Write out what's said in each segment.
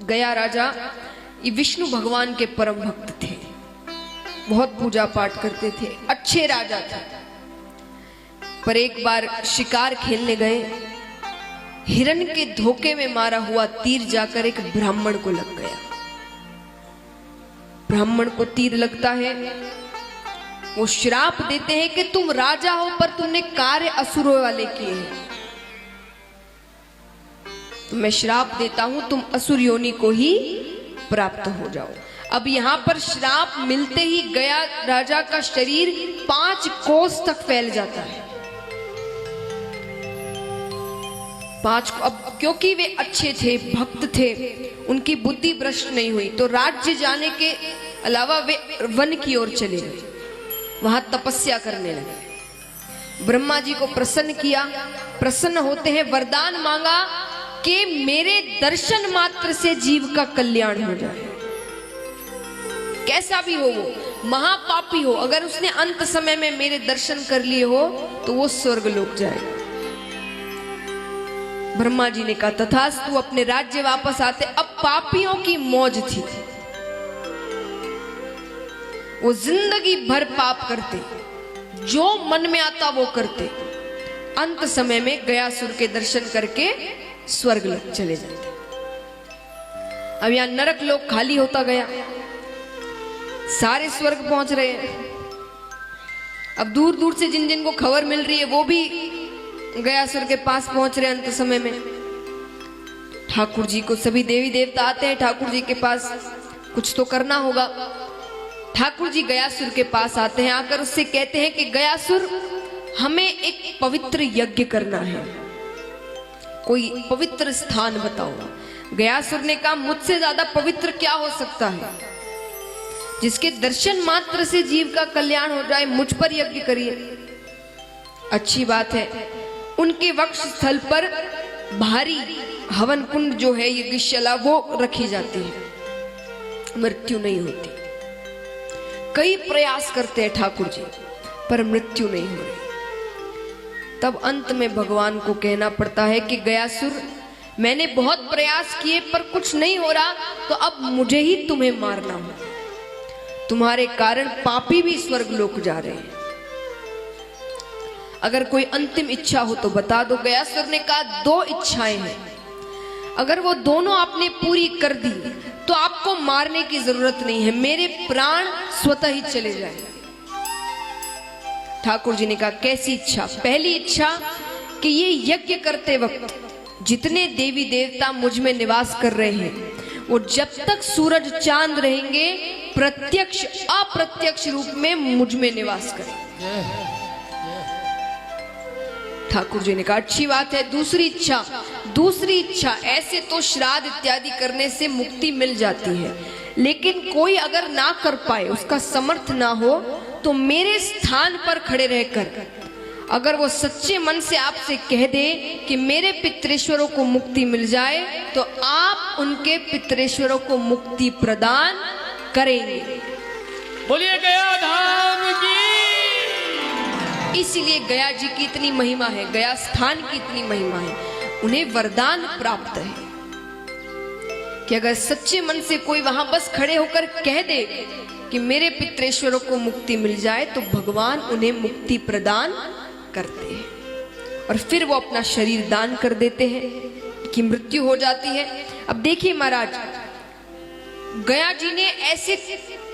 गया राजा ये विष्णु भगवान के परम भक्त थे, बहुत पूजा पाठ करते थे, अच्छे राजा थे। पर एक बार शिकार खेलने गए, हिरण के धोखे में मारा हुआ तीर जाकर एक ब्राह्मण को लग गया। ब्राह्मण को तीर लगता है, वो श्राप देते हैं कि तुम राजा हो पर तुमने कार्य असुरों वाले किए हैं, तो मैं श्राप देता हूं तुम असुर योनि को ही प्राप्त हो जाओ। अब यहां पर श्राप मिलते ही गया राजा का शरीर 5 कोस तक फैल जाता है। 5 अब क्योंकि वे अच्छे थे, भक्त थे, उनकी बुद्धि भ्रष्ट नहीं हुई, तो राज्य जाने के अलावा वे वन की ओर चले गए, वहां तपस्या करने लगे। ब्रह्मा जी को प्रसन्न किया, प्रसन्न होते हैं वरदान मांगा कि मेरे दर्शन मात्र से जीव का कल्याण हो जाए। कैसा भी हो वो, महापापी हो, अगर उसने अंत समय में मेरे दर्शन कर लिए हो तो वो स्वर्ग लोक जाएगा। ब्रह्मा जी ने कहा तथास्तु, अपने राज्य वापस आते। अब पापियों की मौज थी, वो जिंदगी भर पाप करते, जो मन में आता वो करते, अंत समय में गयासुर के दर्शन करके स्वर्ग लोक चले जाते। अब यहां नरक लोक खाली होता गया, सारे स्वर्ग पहुंच रहे हैं। अब दूर दूर से जिन जिन को खबर मिल रही है वो भी गयासुर के पास पहुंच रहे अंत समय में। ठाकुर जी को सभी देवी देवता आते हैं ठाकुर जी के पास, कुछ तो करना होगा। ठाकुर जी गयासुर के पास आते हैं, आकर उससे कहते हैं कि गयासुर हमें एक पवित्र यज्ञ करना है, कोई पवित्र स्थान बताओ। गयासुर ने कहा मुझसे ज्यादा पवित्र क्या हो सकता है, जिसके दर्शन मात्र से जीव का कल्याण हो जाए, मुझ पर यज्ञ करिए। अच्छी बात है। उनके वक्ष स्थल पर भारी हवन कुंड जो है यज्ञशाला वो रखी जाती है, मृत्यु नहीं होती। कई प्रयास करते हैं ठाकुर जी पर मृत्यु नहीं हो रही। तब अंत में भगवान को कहना पड़ता है कि गयासुर मैंने बहुत प्रयास किए पर कुछ नहीं हो रहा, तो अब मुझे ही तुम्हें मारना हो। तुम्हारे कारण पापी भी स्वर्ग लोक जा रहे हैं, अगर कोई अंतिम इच्छा हो तो बता दो। गयासुर ने कहा 2 इच्छाएं हैं, अगर वो दोनों आपने पूरी कर दी तो आपको मारने की जरूरत नहीं है, मेरे प्राण स्वतः ही चले जाएंगे। ठाकुर जी ने कहा कैसी इच्छा? पहली इच्छा कि ये यज्ञ करते वक्त जितने देवी देवता मुझ में निवास कर रहे हैं वो जब तक सूरज चांद रहेंगे प्रत्यक्ष अप्रत्यक्ष रूप में मुझ में निवास करें। ठाकुर जी ने कहा अच्छी बात है। दूसरी इच्छा ऐसे तो श्राद्ध इत्यादि करने से मुक्ति मिल जाती है, लेकिन कोई अगर ना कर पाए, उसका समर्थ ना हो, तो मेरे स्थान पर खड़े रहकर अगर वो सच्चे मन से आपसे कह दे कि मेरे पितृेश्वरों को मुक्ति मिल जाए, तो आप उनके पितृेश्वरों को मुक्ति प्रदान करेंगे। बोलिए गया धाम की। इसीलिए गया जी की इतनी महिमा है, गया स्थान की इतनी महिमा है। उन्हें वरदान प्राप्त है कि अगर सच्चे मन से कोई वहां बस खड़े होकर कह दे कि मेरे पितृेश्वरों को मुक्ति मिल जाए, तो भगवान उन्हें मुक्ति प्रदान करते हैं और फिर वो अपना शरीर दान कर देते हैं कि मृत्यु हो जाती है। अब देखिए महाराज, गया जी ने ऐसे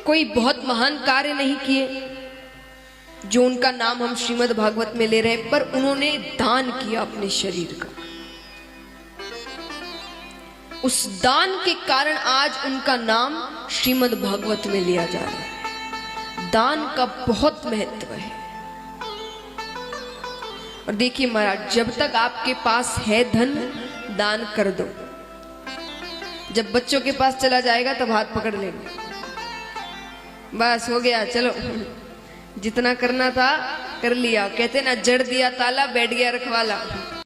कोई बहुत महान कार्य नहीं किए जो उनका नाम हम श्रीमद् भागवत में ले रहे हैं, पर उन्होंने दान किया अपने शरीर का। उस दान के कारण आज उनका नाम श्रीमद् भागवत में लिया जा रहा है। दान का बहुत महत्व है। और देखिए महाराज, जब तक आपके पास है धन, दान कर दो। जब बच्चों के पास चला जाएगा तब हाथ पकड़ लेंगे, बस हो गया, चलो जितना करना था कर लिया। कहते ना, जड़ दिया ताला बैठ गया रखवाला।